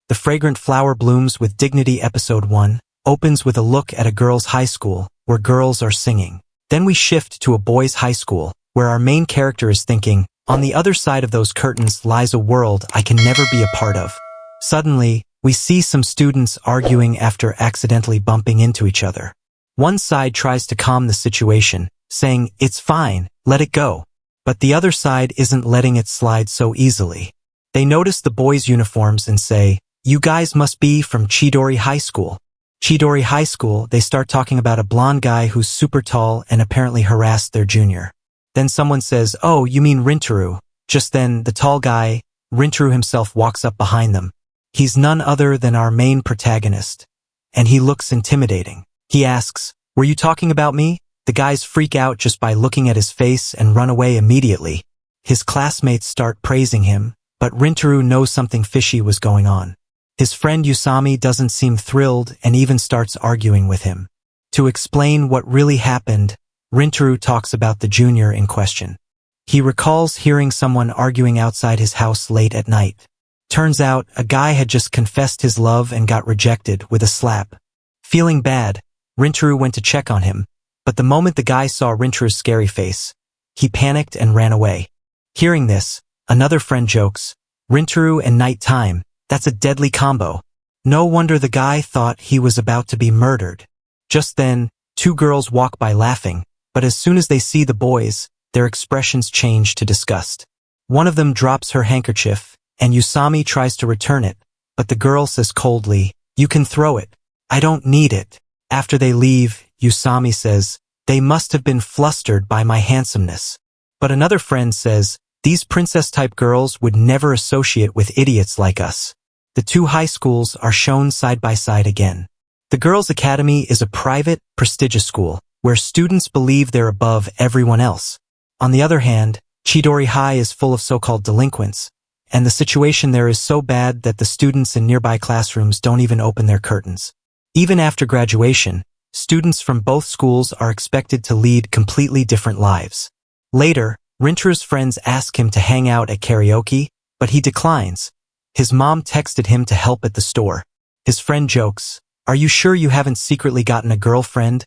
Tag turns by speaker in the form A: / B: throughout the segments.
A: The Fragrant Flower Blooms with Dignity Episode 1 opens with a look at a girls' high school, where girls are singing. Then we shift to a boys' high school, where our main character is thinking, on the other side of those curtains lies a world I can never be a part of. Suddenly, we see some students arguing after accidentally bumping into each other. One side tries to calm the situation, saying, "It's fine, let it go." But the other side isn't letting it slide so easily. They notice the boys' uniforms and say, "You guys must be from Chidori High School." Chidori High School, they start talking about a blonde guy who's super tall and apparently harassed their junior. Then someone says, "Oh, you mean Rintaro." Just then, the tall guy, Rintaro himself, walks up behind them. He's none other than our main protagonist, and he looks intimidating. He asks, "Were you talking about me?" The guys freak out just by looking at his face and run away immediately. His classmates start praising him, but Rintaro knows something fishy was going on. His friend Usami doesn't seem thrilled and even starts arguing with him. To explain what really happened, Rintaro talks about the junior in question. He recalls hearing someone arguing outside his house late at night. Turns out, a guy had just confessed his love and got rejected with a slap. Feeling bad, Rintaro went to check on him, but the moment the guy saw Rintaro's scary face, he panicked and ran away. Hearing this, another friend jokes, "Rintaro and nighttime, that's a deadly combo." No wonder the guy thought he was about to be murdered. Just then, two girls walk by laughing, but as soon as they see the boys, their expressions change to disgust. One of them drops her handkerchief, and Usami tries to return it, but the girl says coldly, "You can throw it. I don't need it." After they leave, Usami says, "They must have been flustered by my handsomeness." But another friend says, "These princess-type girls would never associate with idiots like us." The two high schools are shown side by side again. The Girls' Academy is a private, prestigious school, where students believe they're above everyone else. On the other hand, Chidori High is full of so-called delinquents, and the situation there is so bad that the students in nearby classrooms don't even open their curtains. Even after graduation, students from both schools are expected to lead completely different lives. Later, Rintaro's friends ask him to hang out at karaoke, but he declines. His mom texted him to help at the store. His friend jokes, "Are you sure you haven't secretly gotten a girlfriend?"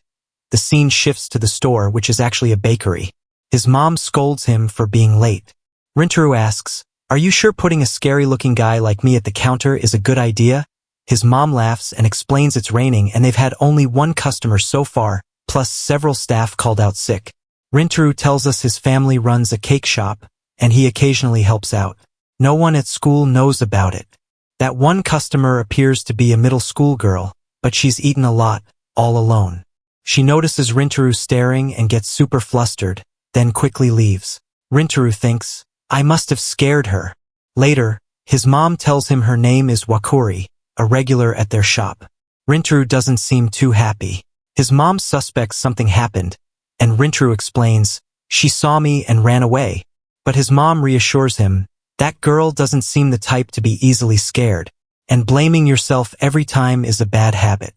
A: The scene shifts to the store, which is actually a bakery. His mom scolds him for being late. Rintaro asks, "Are you sure putting a scary-looking guy like me at the counter is a good idea?" His mom laughs and explains it's raining and they've had only one customer so far, plus several staff called out sick. Rintaro tells us his family runs a cake shop, and he occasionally helps out. No one at school knows about it. That one customer appears to be a middle school girl, but she's eaten a lot, all alone. She notices Rintaro staring and gets super flustered, then quickly leaves. Rintaro thinks, "I must have scared her." Later, his mom tells him her name is Wakuri, a regular at their shop. Rintaro doesn't seem too happy. His mom suspects something happened, and Rintaro explains, "She saw me and ran away." But his mom reassures him, "That girl doesn't seem the type to be easily scared, and blaming yourself every time is a bad habit.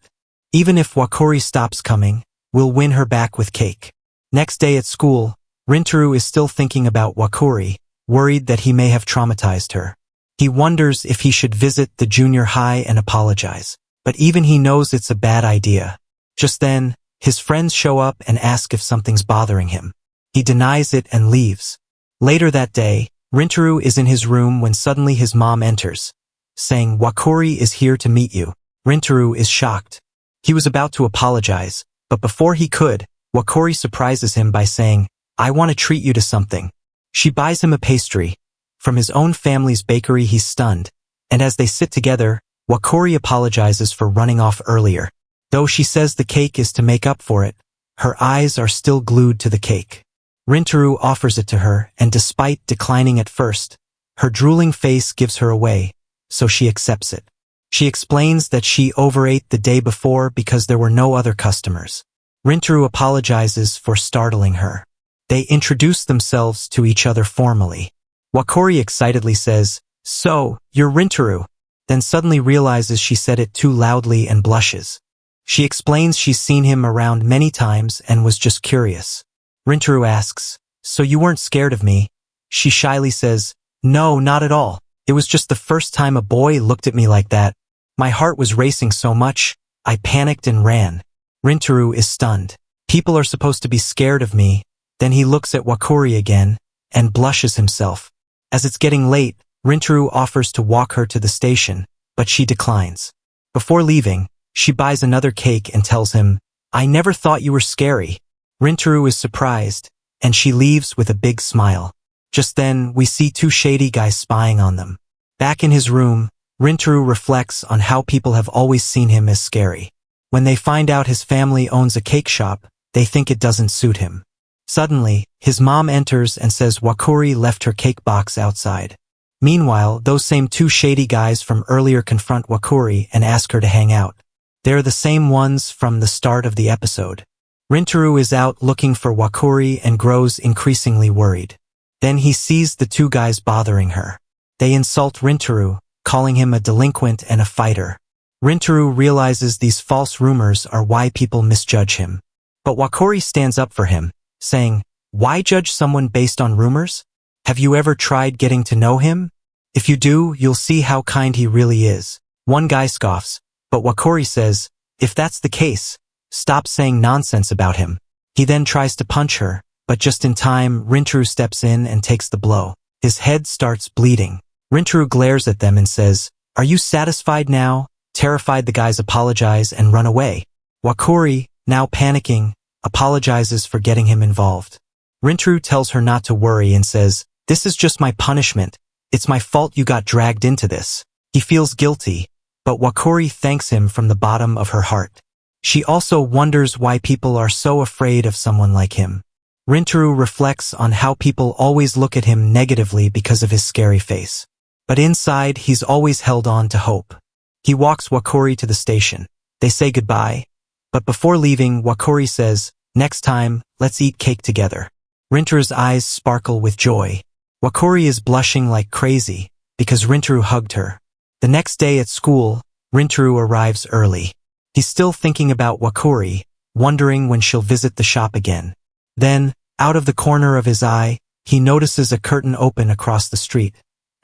A: Even if Wakuri stops coming, we'll win her back with cake." Next day at school, Rintaro is still thinking about Wakuri, worried that he may have traumatized her. He wonders if he should visit the junior high and apologize, but even he knows it's a bad idea. Just then, his friends show up and ask if something's bothering him. He denies it and leaves. Later that day, Rintaro is in his room when suddenly his mom enters, saying, "Wakuri is here to meet you." Rintaro is shocked. He was about to apologize, but before he could, Wakuri surprises him by saying, "I want to treat you to something." She buys him a pastry. From his own family's bakery, he's stunned, and as they sit together, Wakuri apologizes for running off earlier. Though she says the cake is to make up for it, her eyes are still glued to the cake. Rintaro offers it to her, and despite declining at first, her drooling face gives her away, so she accepts it. She explains that she overate the day before because there were no other customers. Rintaro apologizes for startling her. They introduce themselves to each other formally. Wakuri excitedly says, "So, you're Rintaro," then suddenly realizes she said it too loudly and blushes. She explains she's seen him around many times and was just curious. Rintaro asks, "So you weren't scared of me?" She shyly says, "No, not at all. It was just the first time a boy looked at me like that. My heart was racing so much, I panicked and ran. Rintaro is stunned. People are supposed to be scared of me. Then he looks at Wakuri again and blushes himself. As it's getting late, Rintaro offers to walk her to the station, but she declines. Before leaving, she buys another cake and tells him, "I never thought you were scary." Rintaro is surprised, and she leaves with a big smile. Just then, we see two shady guys spying on them. Back in his room, Rintaro reflects on how people have always seen him as scary. When they find out his family owns a cake shop, they think it doesn't suit him. Suddenly, his mom enters and says Wakuri left her cake box outside. Meanwhile, those same two shady guys from earlier confront Wakuri and ask her to hang out. They're the same ones from the start of the episode. Rintaro is out looking for Wakuri and grows increasingly worried. Then he sees the two guys bothering her. They insult Rintaro, calling him a delinquent and a fighter. Rintaro realizes these false rumors are why people misjudge him. But Wakuri stands up for him, saying, "Why judge someone based on rumors? Have you ever tried getting to know him? If you do, you'll see how kind he really is." One guy scoffs, but Wakuri says, "If that's the case, stop saying nonsense about him." He then tries to punch her, but just in time, Rintaro steps in and takes the blow. His head starts bleeding. Rintaro glares at them and says, "Are you satisfied now?" Terrified, the guys apologize and run away. Wakuri, now panicking, apologizes for getting him involved. Rintaro tells her not to worry and says, "This is just my punishment. It's my fault you got dragged into this." He feels guilty, but Wakuri thanks him from the bottom of her heart. She also wonders why people are so afraid of someone like him. Rintaro reflects on how people always look at him negatively because of his scary face. But inside, he's always held on to hope. He walks Wakuri to the station. They say goodbye, but before leaving, Wakuri says, "Next time, let's eat cake together." Rintaro's eyes sparkle with joy. Wakuri is blushing like crazy because Rintaro hugged her. The next day at school, Rintaro arrives early. He's still thinking about Wakuri, wondering when she'll visit the shop again. Then, out of the corner of his eye, he notices a curtain open across the street,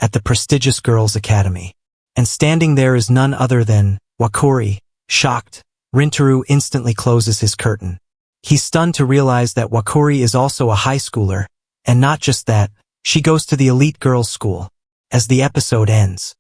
A: at the prestigious Girls' Academy. And standing there is none other than Wakuri. Shocked, Rintaro instantly closes his curtain. He's stunned to realize that Wakuri is also a high schooler, and not just that, she goes to the elite girls' school. As the episode ends,